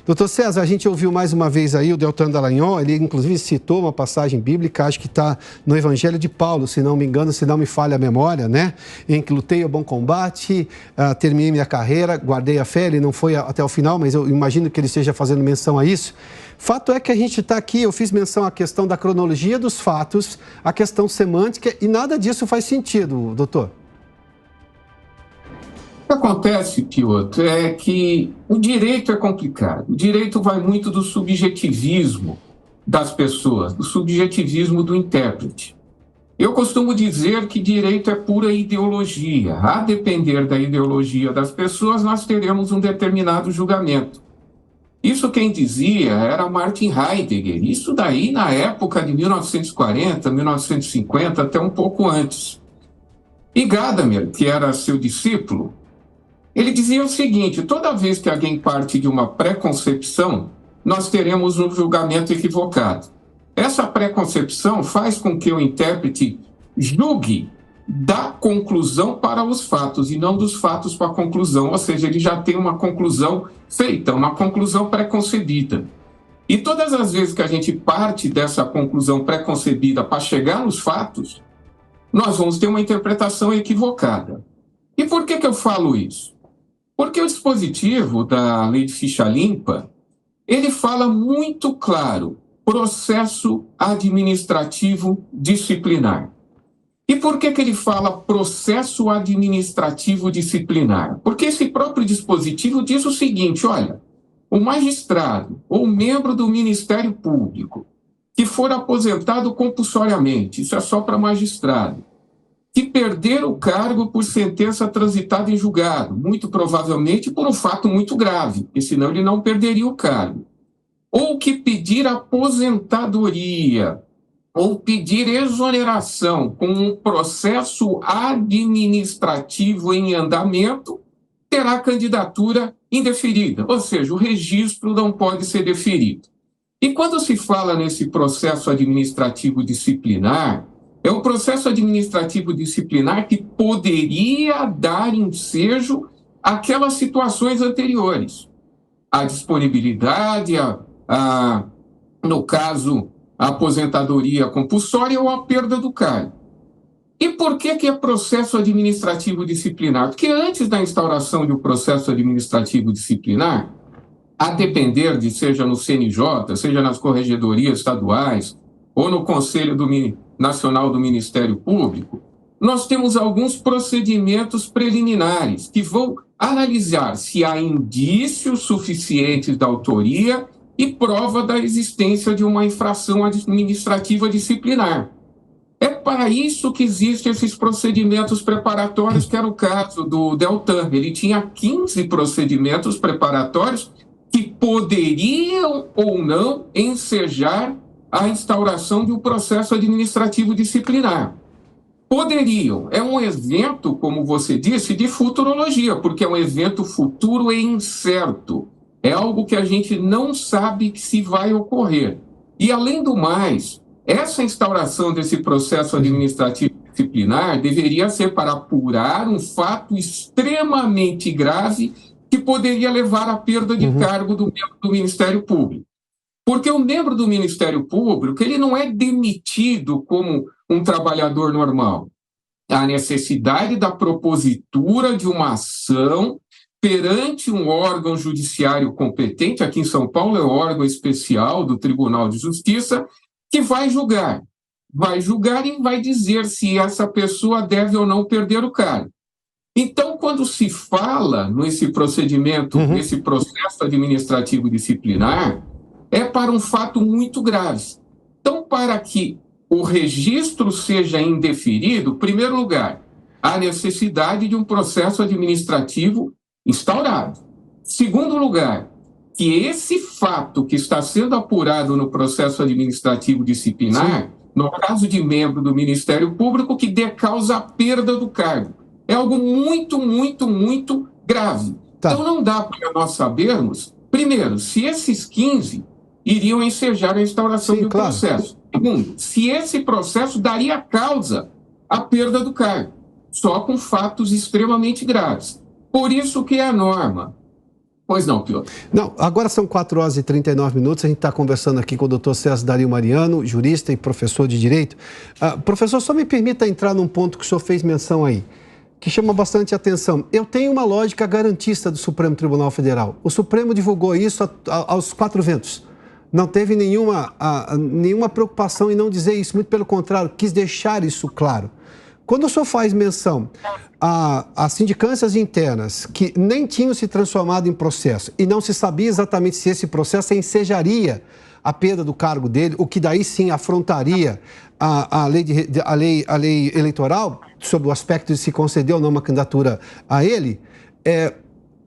Doutor César, a gente ouviu mais uma vez aí o Deltan Dallagnol, ele inclusive citou uma passagem bíblica, acho que está no Evangelho de Paulo, se não me engano, se não me falha a memória, né? Em que lutei o bom combate, terminei minha carreira, guardei a fé, ele não foi até o final, mas eu imagino que ele esteja fazendo menção a isso. Fato é que a gente está aqui, eu fiz menção à questão da cronologia dos fatos, a questão semântica, e nada disso faz sentido, doutor. O que acontece, Piotr, é que o direito é complicado. O direito vai muito do subjetivismo das pessoas, do subjetivismo do intérprete. Eu costumo dizer que direito é pura ideologia. A depender da ideologia das pessoas, nós teremos um determinado julgamento. Isso quem dizia era Martin Heidegger. Isso daí na época de 1940, 1950, até um pouco antes. E Gadamer, que era seu discípulo, ele dizia o seguinte: toda vez que alguém parte de uma preconcepção, nós teremos um julgamento equivocado. Essa preconcepção faz com que o intérprete julgue da conclusão para os fatos e não dos fatos para a conclusão, ou seja, ele já tem uma conclusão feita, uma conclusão preconcebida. E todas as vezes que a gente parte dessa conclusão preconcebida para chegar nos fatos, nós vamos ter uma interpretação equivocada. E por que eu falo isso? Porque o dispositivo da Lei de Ficha Limpa, ele fala muito claro, processo administrativo disciplinar. E por que ele fala processo administrativo disciplinar? Porque esse próprio dispositivo diz o seguinte: olha, o magistrado ou membro do Ministério Público que for aposentado compulsoriamente, isso é só para magistrado, que perder o cargo por sentença transitada em julgado, muito provavelmente por um fato muito grave, porque senão ele não perderia o cargo, ou que pedir aposentadoria, ou pedir exoneração com um processo administrativo em andamento, terá candidatura indeferida, ou seja, o registro não pode ser deferido. E quando se fala nesse processo administrativo disciplinar, é um processo administrativo disciplinar que poderia dar ensejo àquelas situações anteriores. A disponibilidade, no caso, a aposentadoria compulsória ou a perda do cargo. E por que é processo administrativo disciplinar? Porque antes da instauração de um processo administrativo disciplinar, a depender de seja no CNJ, seja nas corregedorias estaduais ou no Conselho Nacional do Ministério Público, nós temos alguns procedimentos preliminares que vão analisar se há indícios suficientes da autoria e prova da existência de uma infração administrativa disciplinar. É para isso que existem esses procedimentos preparatórios, que era o caso do Deltan. Ele tinha 15 procedimentos preparatórios que poderiam ou não ensejar a instauração de um processo administrativo disciplinar. Poderiam. É um evento, como você disse, de futurologia, porque é um evento futuro e incerto. É algo que a gente não sabe se vai ocorrer. E, além do mais, essa instauração desse processo administrativo disciplinar deveria ser para apurar um fato extremamente grave que poderia levar à perda de cargo do membro do Ministério Público. Porque o membro do Ministério Público, ele não é demitido como um trabalhador normal. Há necessidade da propositura de uma ação perante um órgão judiciário competente, aqui em São Paulo é o órgão especial do Tribunal de Justiça, que vai julgar. Vai julgar e vai dizer se essa pessoa deve ou não perder o cargo. Então, quando se fala nesse procedimento, nesse processo administrativo disciplinar, é para um fato muito grave. Então, para que o registro seja indeferido, em primeiro lugar, há necessidade de um processo administrativo instaurado. Segundo lugar, que esse fato que está sendo apurado no processo administrativo disciplinar, no caso de membro do Ministério Público, que dê causa à perda do cargo. É algo muito, muito, muito grave. Tá. Então, não dá para nós sabermos, primeiro, se esses 15 iriam ensejar a instauração do processo. Segundo, se esse processo daria causa à perda do cargo, só com fatos extremamente graves. Por isso que a norma Pois não, Piotr. Não, agora são 4 horas e 39 minutos, a gente está conversando aqui com o doutor César Dario Mariano, jurista e professor de Direito. Professor, só me permita entrar num ponto que o senhor fez menção aí, que chama bastante atenção. Eu tenho uma lógica garantista do Supremo Tribunal Federal. O Supremo divulgou isso aos 4 ventos. Não teve nenhuma preocupação em não dizer isso, muito pelo contrário, quis deixar isso claro. Quando o senhor faz menção a sindicâncias internas que nem tinham se transformado em processo e não se sabia exatamente se esse processo ensejaria a perda do cargo dele, o que daí sim afrontaria a lei eleitoral, sobre o aspecto de se conceder ou não uma candidatura a ele,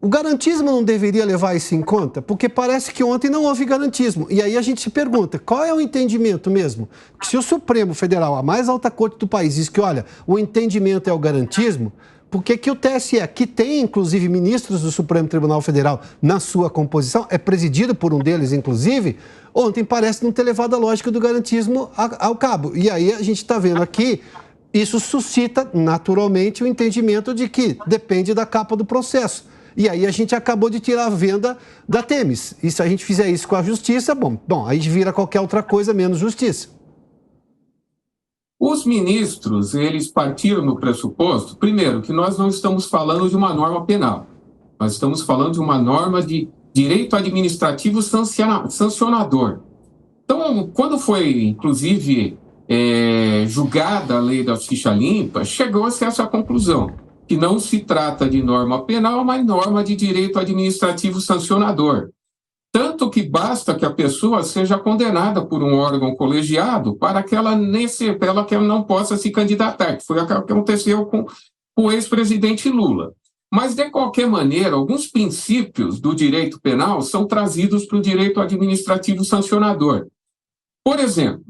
o garantismo não deveria levar isso em conta? Porque parece que ontem não houve garantismo. E aí a gente se pergunta, qual é o entendimento mesmo? Que se o Supremo Federal, a mais alta corte do país, diz que, olha, o entendimento é o garantismo, por que o TSE, que tem inclusive ministros do Supremo Tribunal Federal na sua composição, é presidido por um deles inclusive, ontem parece não ter levado a lógica do garantismo ao cabo. E aí a gente está vendo aqui, isso suscita naturalmente o entendimento de que depende da capa do processo. E aí a gente acabou de tirar a venda da Temis. E se a gente fizer isso com a justiça, bom, aí vira qualquer outra coisa menos justiça. Os ministros, eles partiram no pressuposto, primeiro, que nós não estamos falando de uma norma penal. Nós estamos falando de uma norma de direito administrativo sancionador. Então, quando foi, inclusive, julgada a lei da ficha limpa, chegou-se a essa conclusão, que não se trata de norma penal, mas norma de direito administrativo sancionador. Tanto que basta que a pessoa seja condenada por um órgão colegiado para que ela não possa se candidatar, que foi o que aconteceu com o ex-presidente Lula. Mas, de qualquer maneira, alguns princípios do direito penal são trazidos para o direito administrativo sancionador. Por exemplo,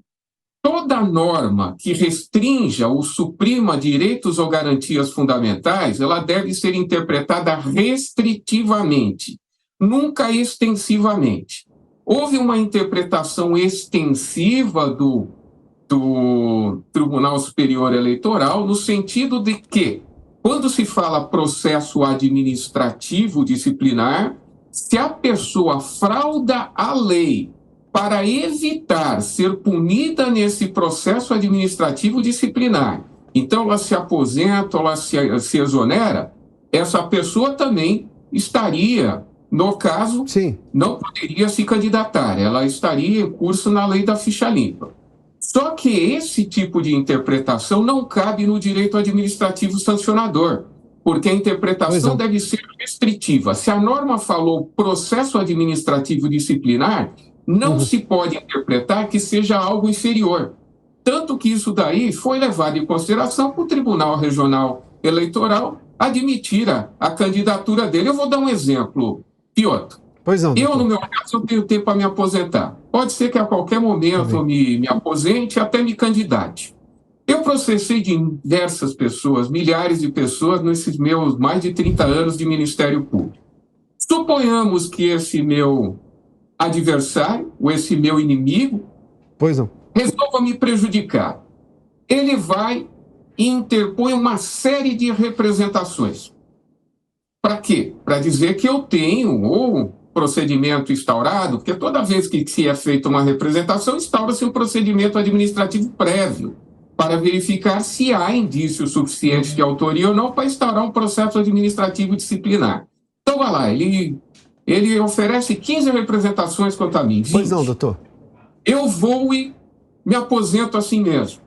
toda norma que restrinja ou suprima direitos ou garantias fundamentais, ela deve ser interpretada restritivamente, nunca extensivamente. Houve uma interpretação extensiva do Tribunal Superior Eleitoral no sentido de que, quando se fala processo administrativo disciplinar, se a pessoa frauda a lei para evitar ser punida nesse processo administrativo disciplinar, então ela se aposenta, ela se exonera, essa pessoa também estaria, no caso, sim, não poderia se candidatar, ela estaria em curso na lei da ficha limpa. Só que esse tipo de interpretação não cabe no direito administrativo sancionador, porque a interpretação deve ser restritiva. Se a norma falou processo administrativo disciplinar, não se pode interpretar que seja algo inferior. Tanto que isso daí foi levado em consideração para o Tribunal Regional Eleitoral admitir a candidatura dele. Eu vou dar um exemplo, Piotr. Pois não. Eu, no meu caso, eu tenho tempo para me aposentar. Pode ser que a qualquer momento eu me aposente e até me candidate. Eu processei diversas pessoas, milhares de pessoas, nesses meus mais de 30 anos de Ministério Público. Suponhamos que esse meu adversário, ou esse meu inimigo, resolva me prejudicar. Ele vai e interpõe uma série de representações. Para quê? Para dizer que eu tenho ou procedimento instaurado, porque toda vez que se é feita uma representação, instaura-se um procedimento administrativo prévio para verificar se há indícios suficientes de autoria ou não para instaurar um processo administrativo disciplinar. Então, vai lá, ele oferece 15 representações contra mim. 20. Pois não, doutor. Eu vou e me aposento assim mesmo.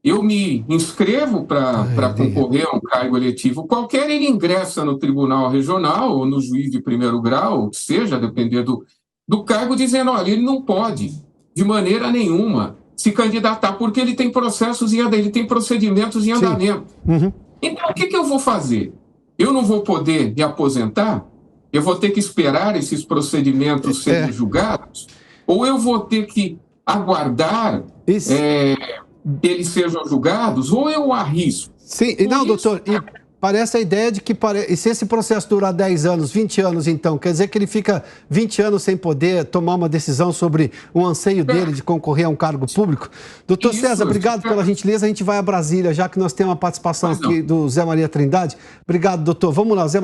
Eu me inscrevo para concorrer a um cargo eletivo qualquer, ele ingressa no Tribunal Regional ou no juiz de primeiro grau, ou que seja, dependendo do cargo, dizendo, olha, ele não pode, de maneira nenhuma, se candidatar, porque ele tem processos ele tem procedimentos em andamento. Então, o que eu vou fazer? Eu não vou poder me aposentar? Eu vou ter que esperar esses procedimentos serem julgados? Ou eu vou ter que aguardar eles sejam julgados? Ou eu arrisco? Sim, não, doutor, e parece a ideia de que e se esse processo durar 10 anos, 20 anos, então, quer dizer que ele fica 20 anos sem poder tomar uma decisão sobre o anseio dele de concorrer a um cargo público? Doutor César, obrigado pela gentileza. A gente vai a Brasília, já que nós temos uma participação aqui do Zé Maria Trindade. Obrigado, doutor. Vamos lá, Zé